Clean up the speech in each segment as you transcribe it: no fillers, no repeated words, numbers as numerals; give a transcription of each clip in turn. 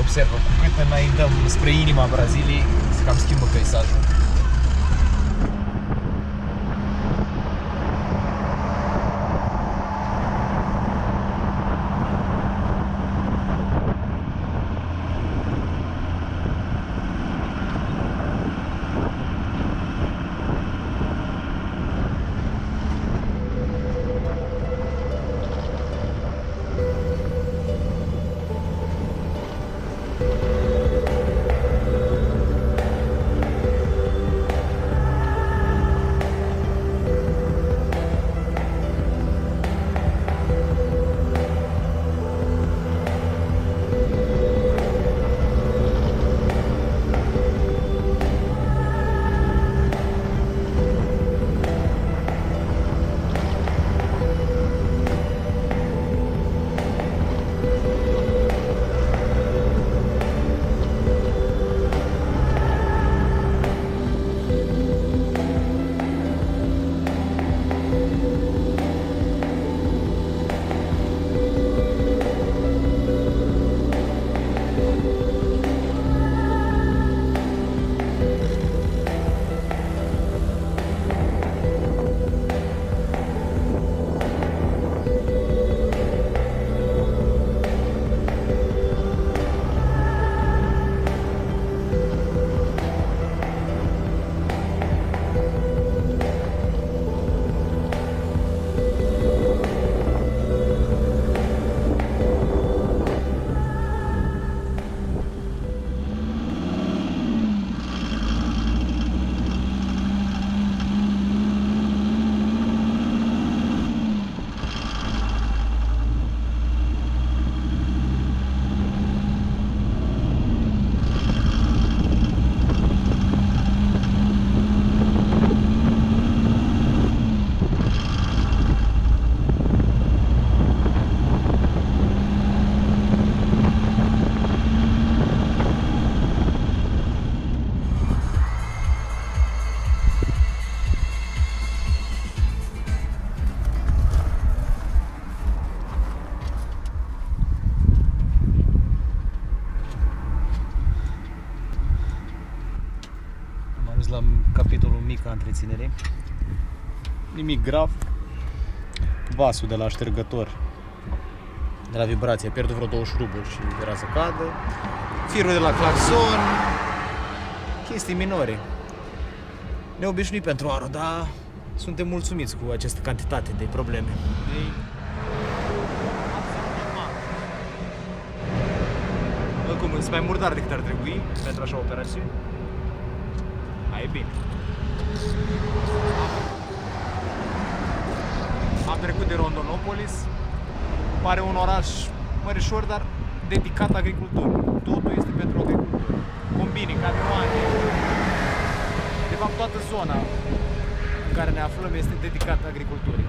observă. Cu cât înaintăm spre inima Braziliei, se cam schimbă peisajul. La capitolul mic a întreținerii. Nimic grav. Vasul de la ștergător, de la vibrație, a pierdut vreo 2 șuruburi și era să cadă. Firul de la claxon. Chestii minore. Neobișnuit pentru Aro, dar suntem mulțumiți cu această cantitate de probleme. Oricum, sunt mai murdar decât ar trebui pentru așa operație. E bine. Am trecut de Rondonopolis. Pare un oraș mărișor, dar dedicat agriculturii. Totul este pentru agricultură. Combine, camioane. De fapt, toată zona în care ne aflăm este dedicată agriculturii.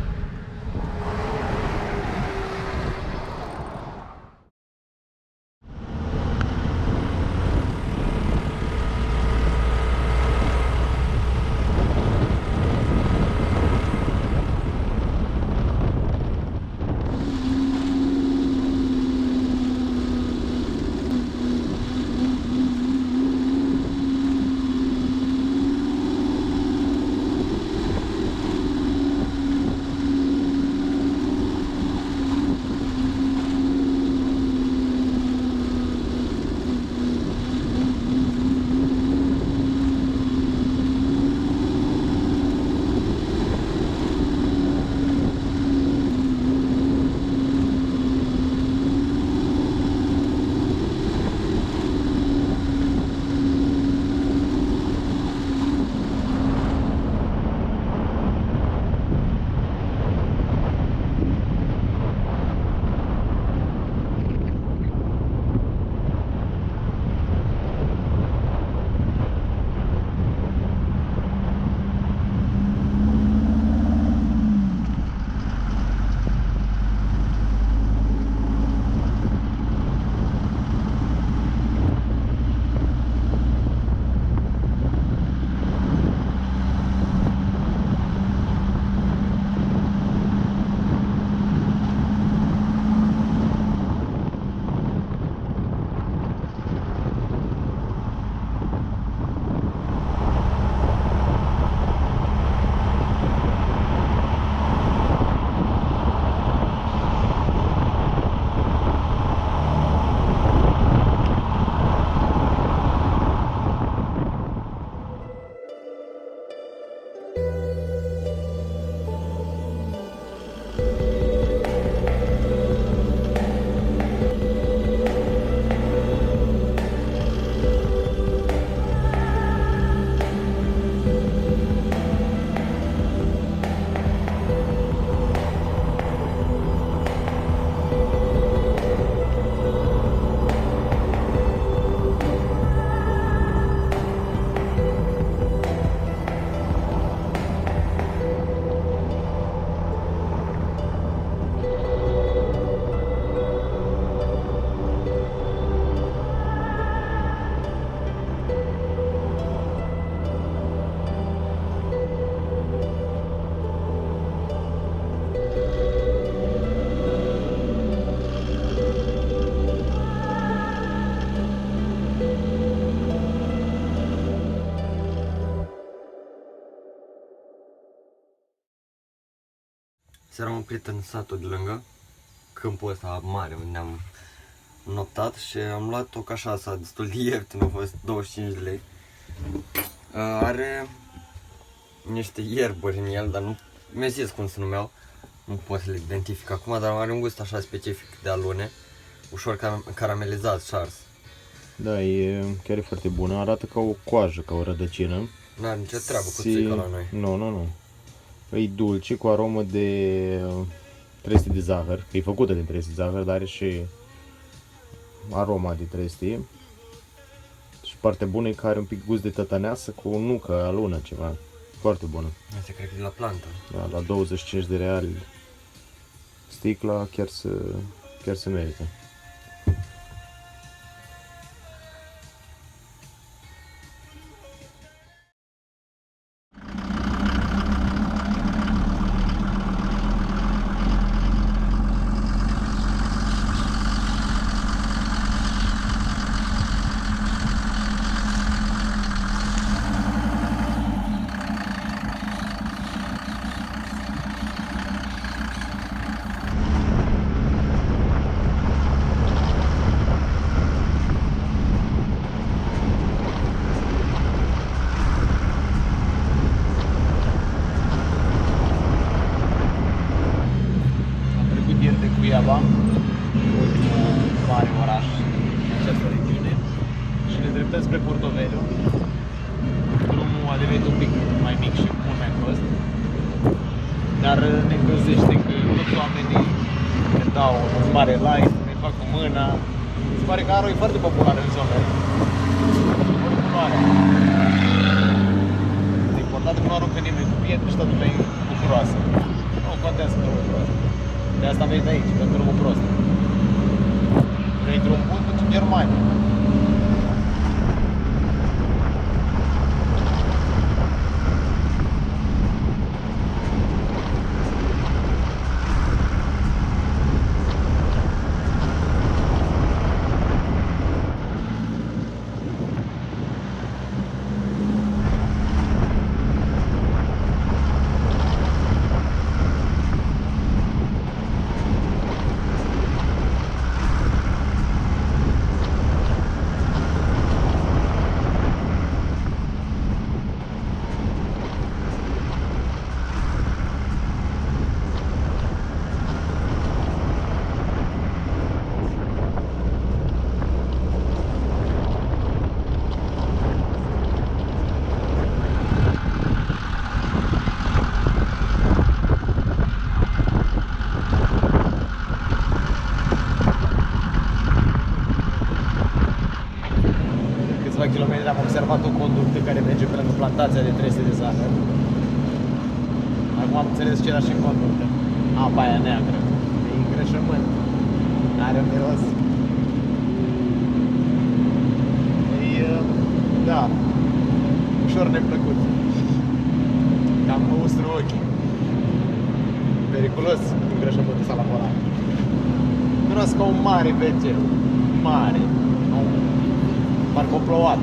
Seara am oprit în satul de lângă, câmpul ăsta mare unde am noptat și am luat o cașasa destul de ieftină, a fost 25 de lei. Are niște ierburi în el, dar nu mi-a zis cum se numeau, nu pot să le identific acum, dar are un gust așa specific de alune, ușor caramelizat și ars. Da, chiar e foarte bună, arată ca o coajă, ca o rădăcină. N-are nicio treabă cu țuica la noi. Nu. E dulce, cu aromă de trestie de zahăr, că e făcută din trestie de zahăr, dar are și aroma de trestie. Și partea bună e că are un pic gust de tătăneasă cu o nucă, alună, ceva. Foarte bună. Asta cred că e de la plantă. Da, la 25 de reali sticla chiar se merită. Cuiaba, ultimul mare oraș din această regiune, și ne dreptăm spre Portobello. Drumul a devenit un pic mai mic și mult mai prost, dar ne încălzește că toți oamenii ne dau un mare like, ne fac cu mâna. Se pare că Aro e foarte popular în zonă. E important că nu aruncă nimeni cu pietre și toată lumea e bucuroasă. Nu contează că e bucuroasă. De asta vezi aici, pe drumul prost. Vrei drum bun, duci în Germania. Kilometri am observat o conductă care merge pe lângă plantația de trestie de zahăr. Acum am înțeles ce era și în conductă. Apa aia neagră. E îngrășământ. Are un miros. Da, ușor neplăcut. Cam mă ustră ochii. Periculos îngrășământul ăsta la volan. Miros ca un mare WC. Mare. Parcă o plouat.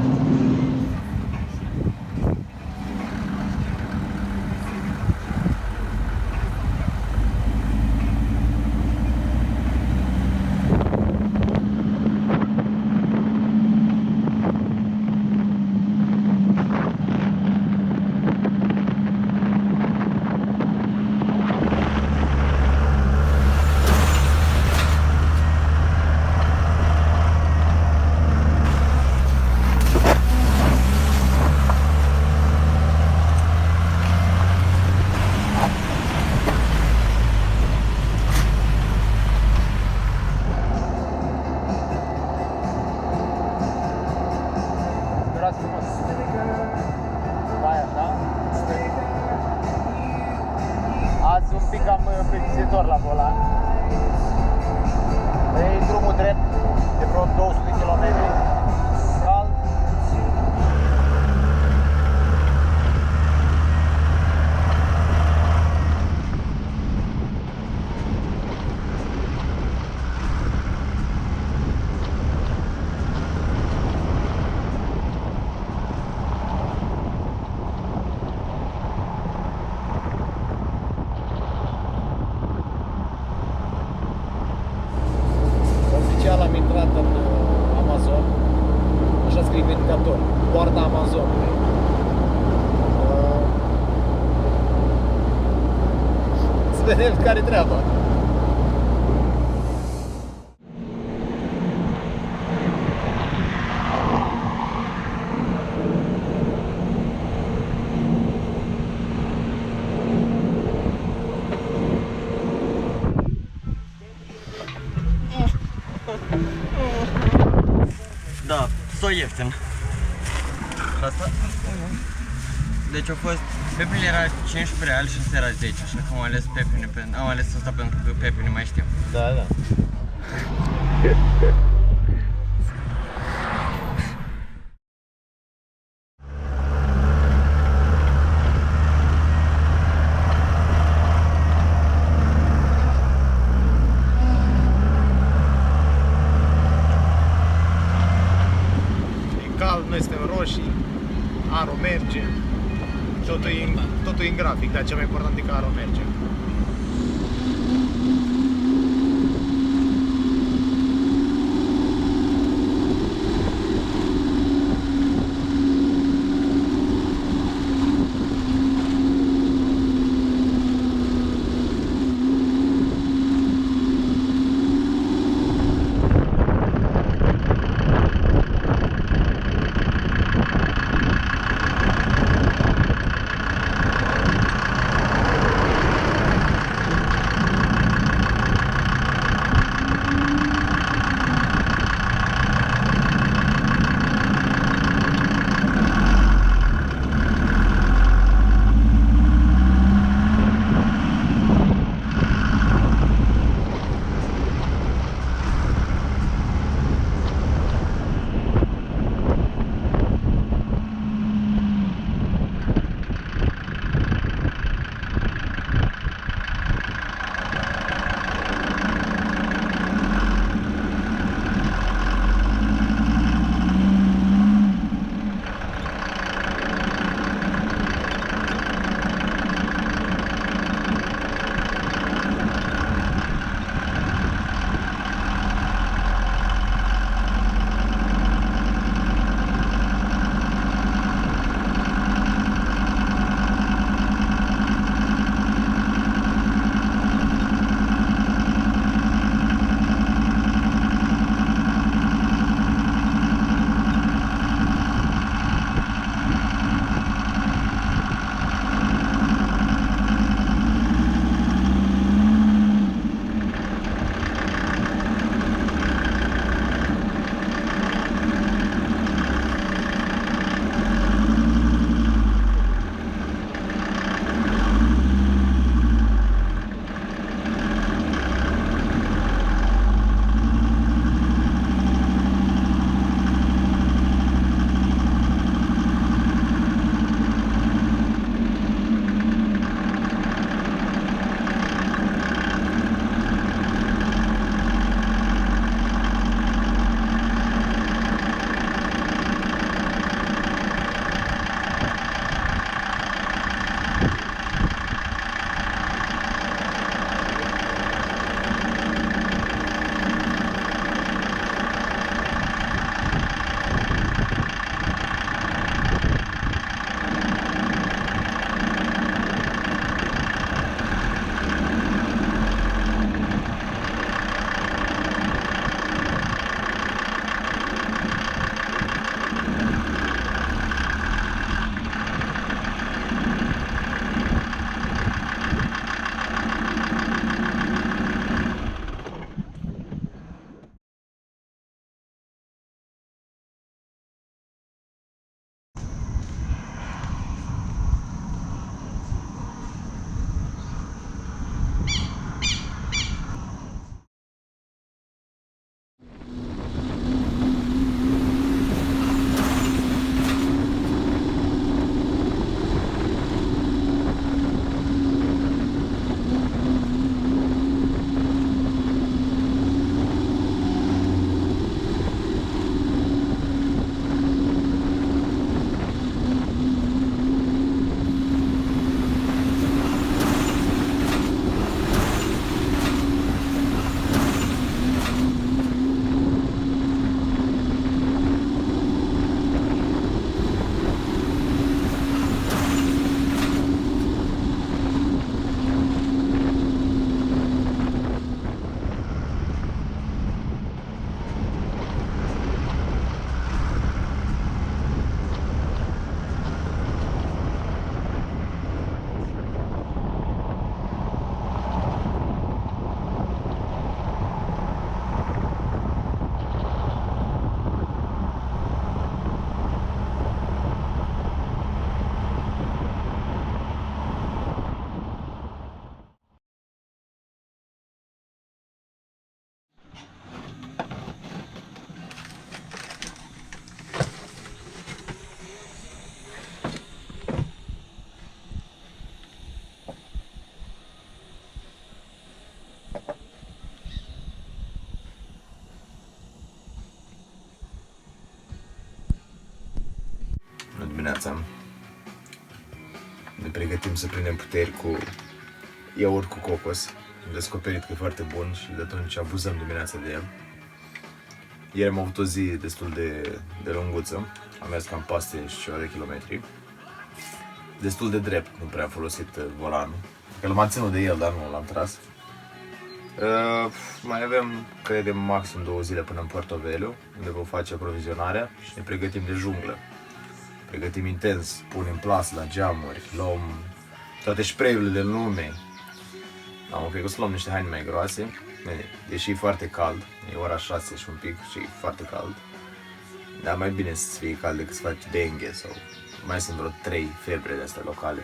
Azi un pic cam plictisitor la volan. E drumul drept de vreo 200 de km. Cald. vedem care-i treaba. Da, s-o ieftin. Și asta? Deci a fost, pepinul era 15 real și ăsta era 10, așa că am ales pepine, am ales asta pentru că pepine mai știu. Da, da. E cald, noi suntem roșii, aro merge, totul e în grafic, dar cel mai important e că aro merge. dimineața. Ne pregătim să prindem puteri cu iaurt cu cocos. Am descoperit că e foarte bun și de atunci abuzăm dimineața de el. Ieri am avut o zi destul de lunguță. Am mers cam paste și ceva de kilometri. Destul de drept, nu prea am folosit volanul. Că l-am ținut de el, dar nu l-am tras. Mai avem, credem, maxim 2 zile până în Portobello, unde vom face aprovizionarea și ne pregătim de junglă. Pregătim intens, punem plas la geamuri, luăm toate spray-urile de lume. Cred că o să luăm niște haine mai groase, deși e foarte cald, e ora 6 și un pic și e foarte cald. Dar mai bine să fie cald decât să faci dengue sau mai sunt vreo 3 febre de astea locale.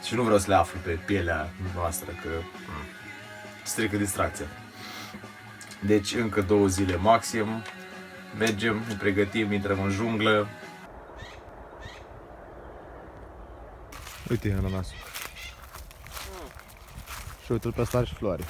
Și nu vreau să le aflu pe pielea noastră, că strică distracția. Deci încă 2 zile maxim, mergem, ne pregătim, intrăm în junglă. Uite ananasul. Și uite-l pe ăsta are și floare.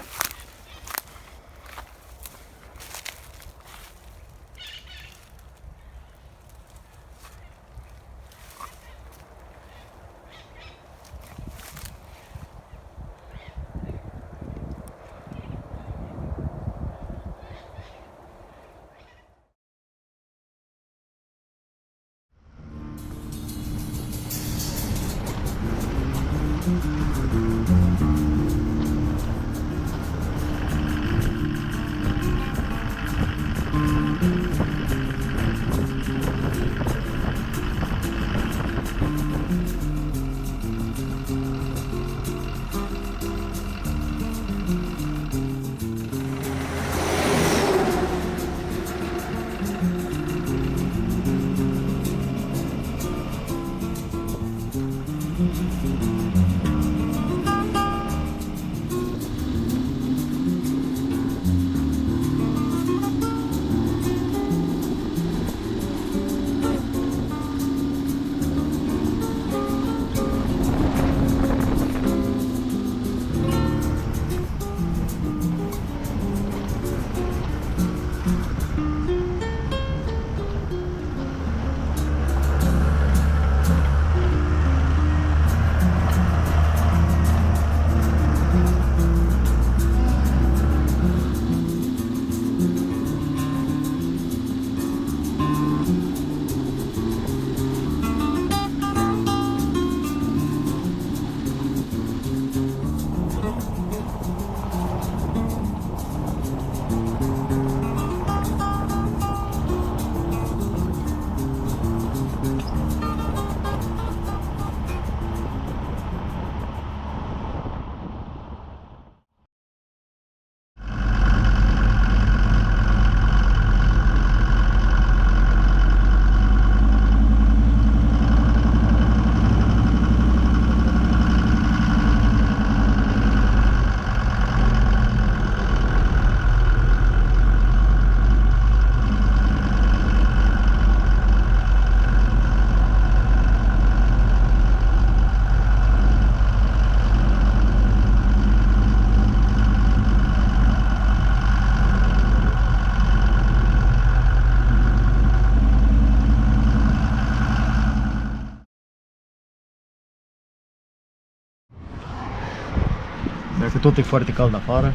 Dacă tot e foarte cald afară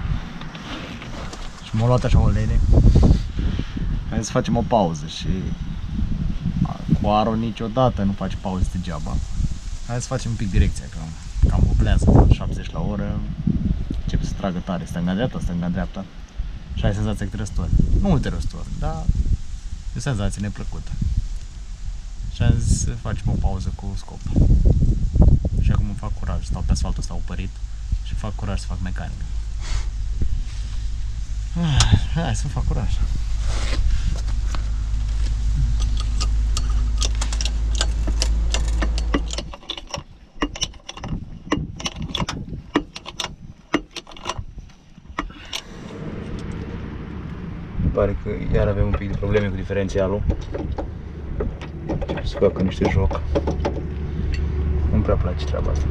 și m-a luat așa o lene, hai să facem o pauză și cu Aro niciodată nu faci pauze degeaba. Hai să facem un pic direcția, că cam hoplează 70 la oră, începe să tragă tare, stânga-dreapta și ai senzația că te răstori. Nu te răstori, dar e o senzație neplăcută. Și am zis să facem o pauză cu scop. Și acum îmi fac curaj, stau pe asfaltul ăsta opărit și fac curaj să fac mecanică. Hai să-mi fac curaj. Pare că iar avem un pic de probleme cu diferențialul. Să facă niște joc. Nu prea place treaba asta.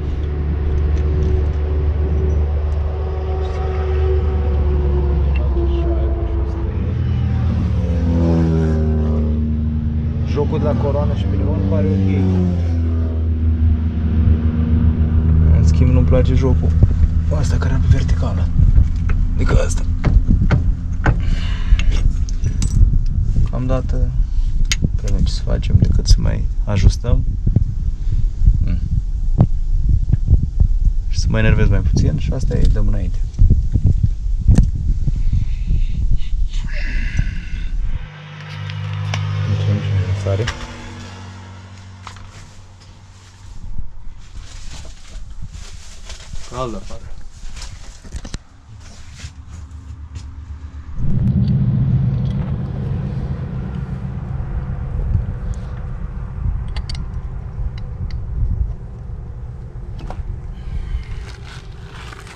Jocul făcut la coroană și pe limon pare ok. În schimb nu-mi place jocul asta care are pe verticală. Adică asta. Deocamdată că nu ce să facem decât să mai ajustăm și să mă enervez mai puțin și asta e, dăm înainte. Nici sare. Cald afară.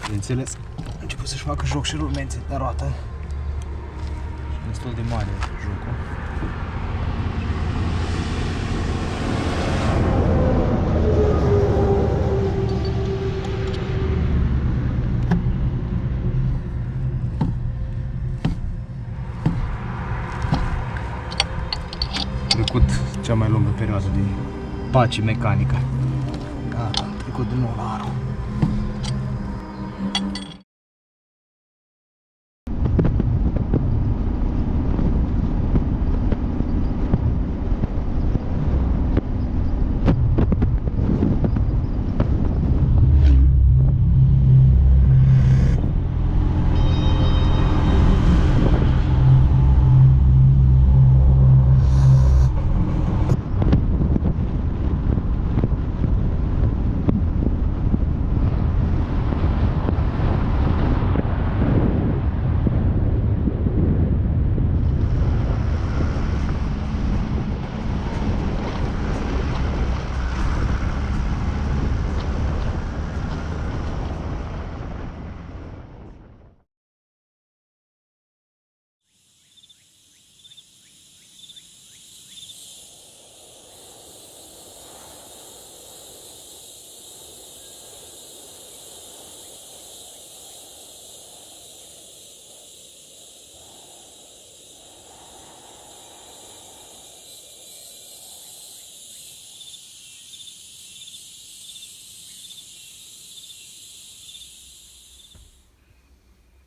Bineînțeles, a început să-și facă joc și rulmențe de roată. Și destul de mare jocul. Trecut cea mai lungă perioadă de pace mecanică. Gata, am trecut din nou la aro.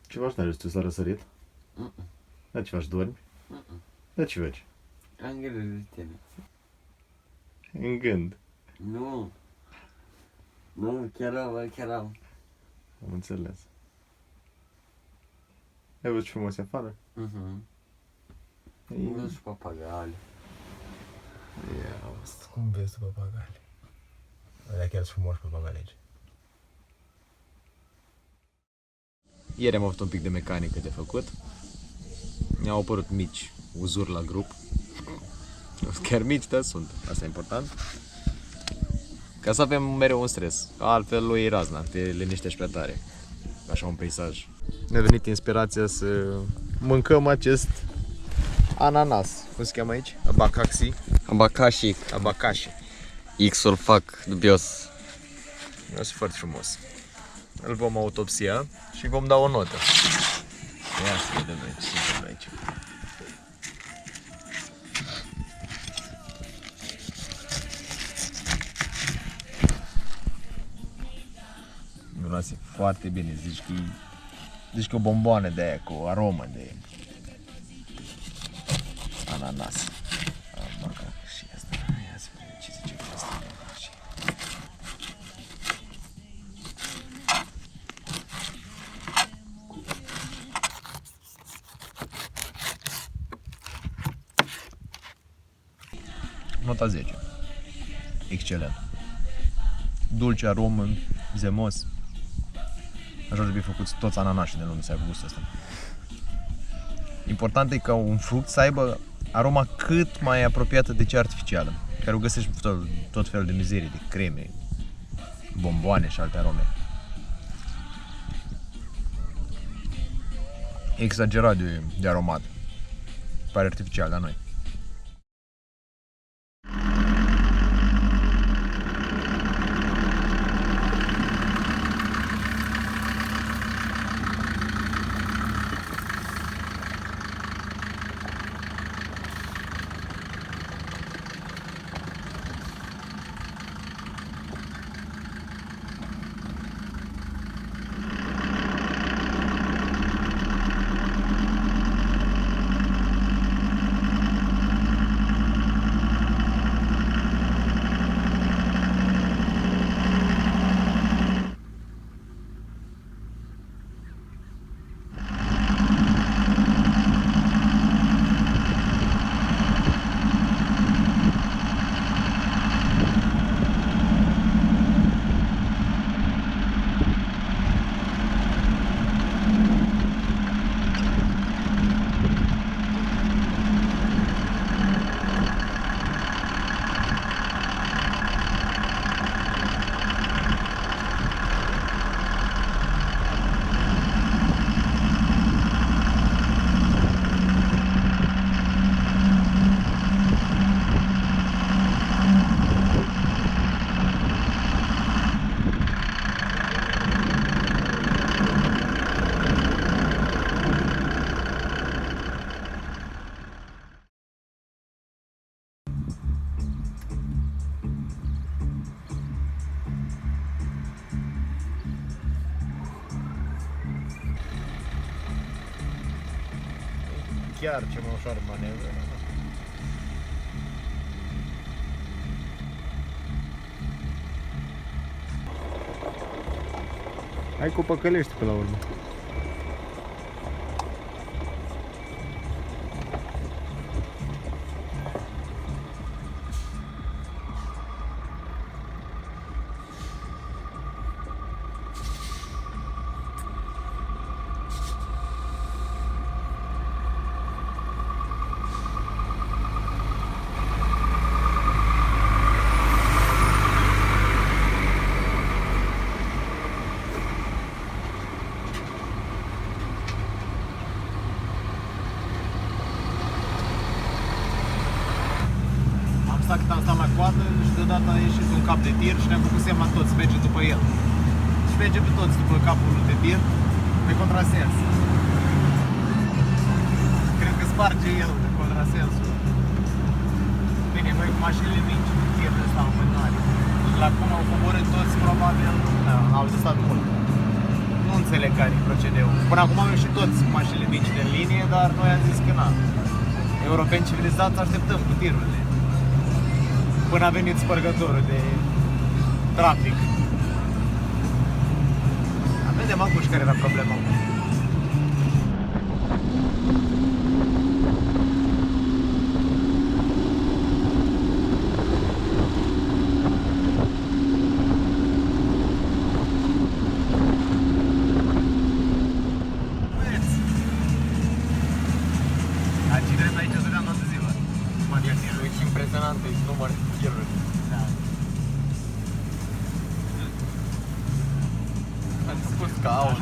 Ce faci, n-ai tu s-a răsărit? Da, ce faci, dormi? Da, ce faci? Am gândit de tine. În gând. Nu. Nu, chiar am. Am înțeles. Ai văzut ce frumos e afară? Am văzut și papagali. Ia, asta. Cum vezi tu papagali? Alea chiar sunt frumoși papagali aici. Ieri am avut un pic de mecanică de făcut. Mi-au apărut mici uzuri la grup. Chiar mici, da, sunt. Asta e important. Ca să avem mereu un stres. Altfel lui razna, te liniștești prea tare. Așa un peisaj. Ne-a venit inspirația să mâncăm acest ananas. Cum se cheamă aici? Abakashi. Abakashi. X-ul fac dubios. Este foarte frumos. Îl vom autopsia și vom da o notă. Ia să vedem noi ce se întâmplă aici. Miroase foarte bine, zici că o bomboană de aia cu aromă de ananas. Și asta, ia să vedem ce zice cu asta. Nota 10. Excelent. Dulce, aromă, zemos. Așa ar trebui făcuți toți ananașii din lume să aibă gustul ăsta. Important e ca un fruct să aibă aroma cât mai apropiată de cea artificială, care o găsești tot felul de mizerii, de creme, bomboane și alte arome. Exagerat de aromat. Pare artificial la noi. chiar ce mai ușor manevră. Hai cu păcălești pe la urmă. Cât am stat la coadă și deodată a ieșit un cap de tir și ne-am făcut seama toți, merge după el. Și merge pe toți după capul de tir, pe contrasens. Cred că sparge el de contrasensul. Bine, noi cu mașinile mici, tirurile stau în continuare. Și la cum au coborât toți, probabil, au stat mult. Nu înțeleg care e procedeul. Până acum au ieșit toți cu mașinile mici de linie, dar noi am zis că na. Europeni civilizați așteptăm cu tirurile. Până a venit spărgătorul de trafic. Vedem acum și care era problema. Aici drept aici o dădeam toată ziua. E impresionant, e număr de tiruri. Da. Am spus că au.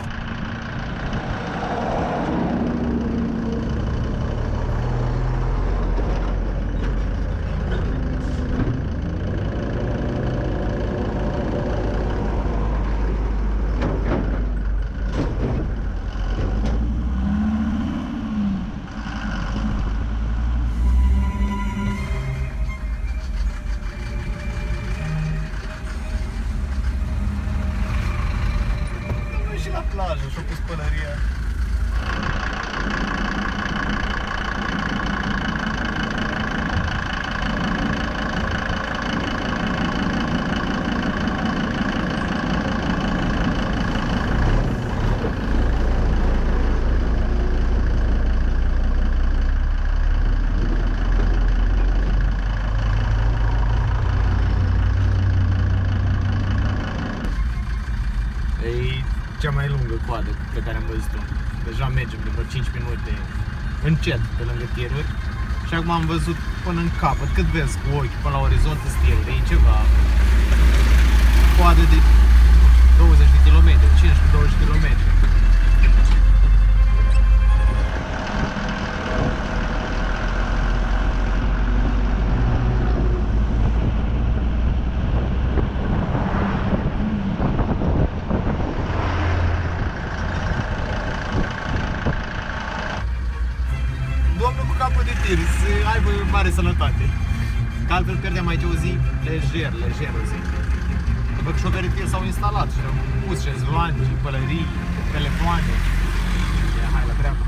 Și la plajă și-o pus pălăria. Cea mai lungă coadă pe care am văzut-o. Deja mergem de vreo 5 minute încet pe lângă tiruri și acum am văzut până în capăt, cât vezi cu ochi până la orizont în tiruri, e ceva coadă de 20 de km, 15-20 km. Domnul cu capul de tir, să aibă mare sănătate. Că altfel pierdem aici o zi lejer o zi. După că șoferii tir s-au instalat și au pus șezlongi, pălării, telefoane. Hai la treabă.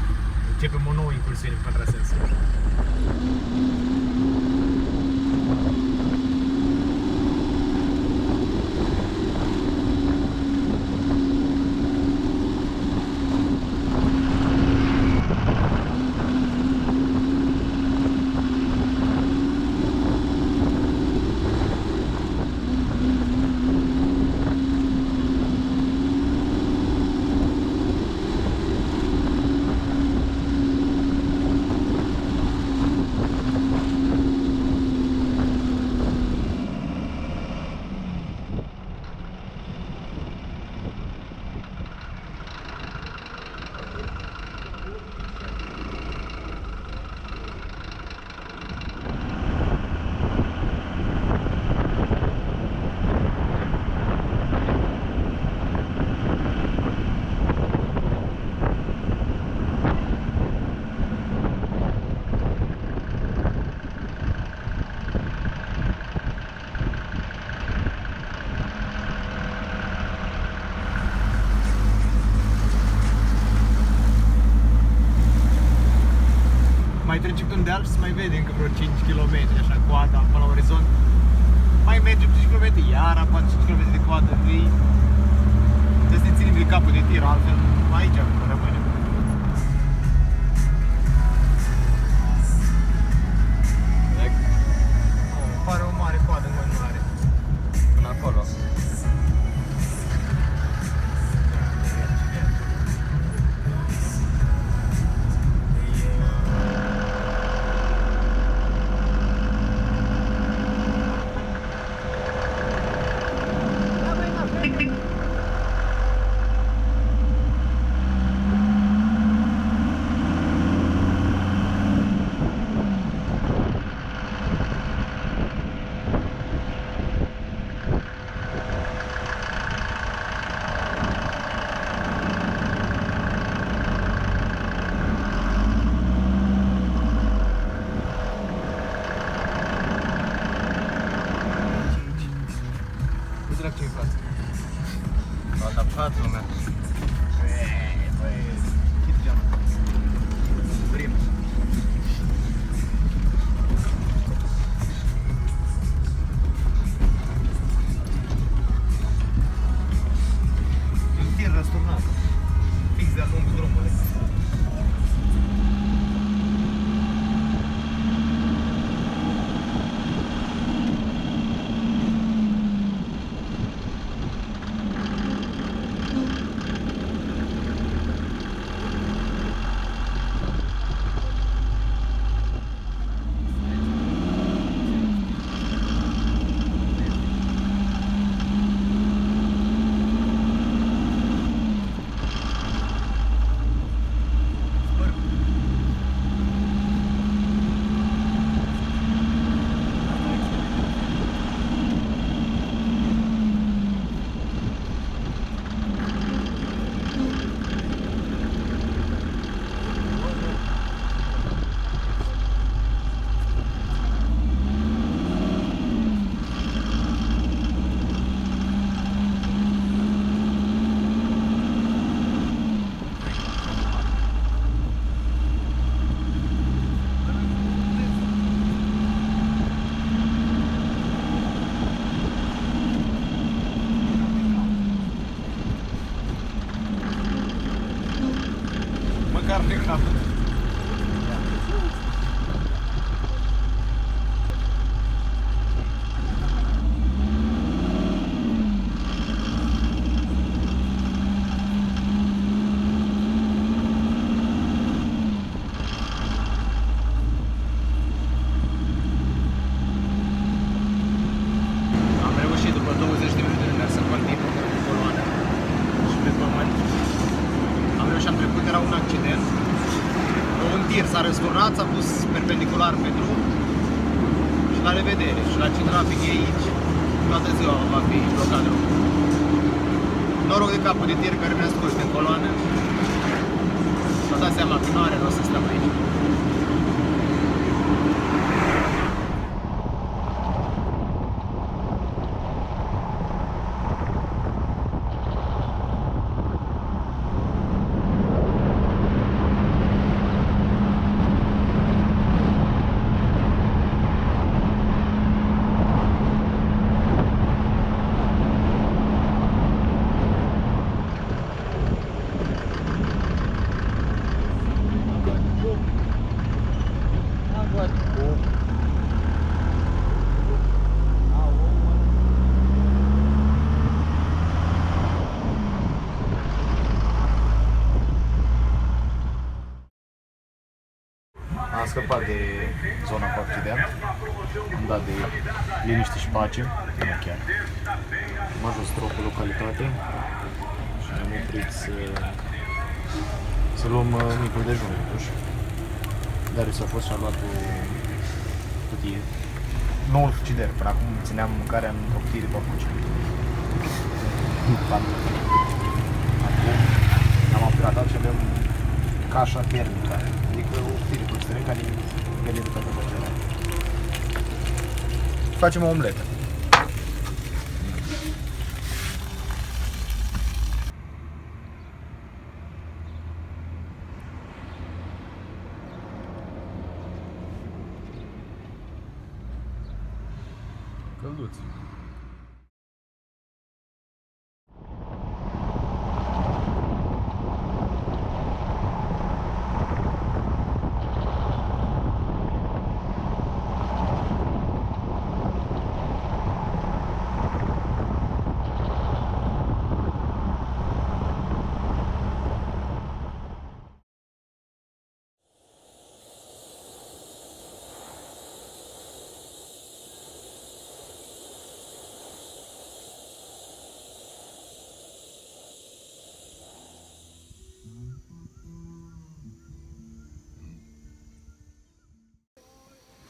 Începem o nouă incursiune pe contrasens. un deal și se mai vede încă vreo 5 km, așa, coada până la orizont. Mai mergem 5 km, iar apar 5 km de coadă, trebuie să ne ținem de capul de tir, altfel aici rămânem. Pare o mare coadă în continuare. Până acolo. Ce-i în față? S-a adaptat lumea. Băi, chit geamul. Prim. E un tir răsturnat. Fix de-a lungul drumului. Măcar de cap. Am reușit după 20 de minute de mers să partim coloana și pe pământ. Am reușit, am trecut, era un accident. Un tir s-a răsturnat, s-a pus perpendicular pe drum și la revedere. Și la ce trafic e aici, toată ziua va fi blocat drumul. Noroc de capul de tir care ne-a scos din coloană. Și-a dat seama că nu are rost să stăm aici. Am scăpat de zona cu accident, am dat de liniște și pace, nu chiar. Am ajuns într-o localitate și ne-am oprit să luăm micul dejun, totuși. Darius a fost și a luat o cutie. Noul frigider, până acum țineam mâncarea într-o cutie de papuci. Acum am upgradat și avem cașa termică, adică o cutie de păstărie care e gălită pentru făcerea. Facem o omletă. drăguț.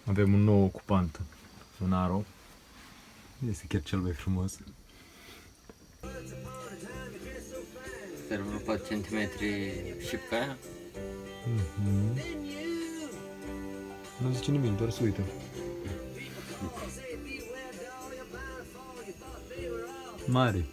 Avem un nou ocupant, un Aro. Este chiar cel mai frumos. Sper vreo 4 cm șipca aia. Nu zice nimic, doar se uită. Mare.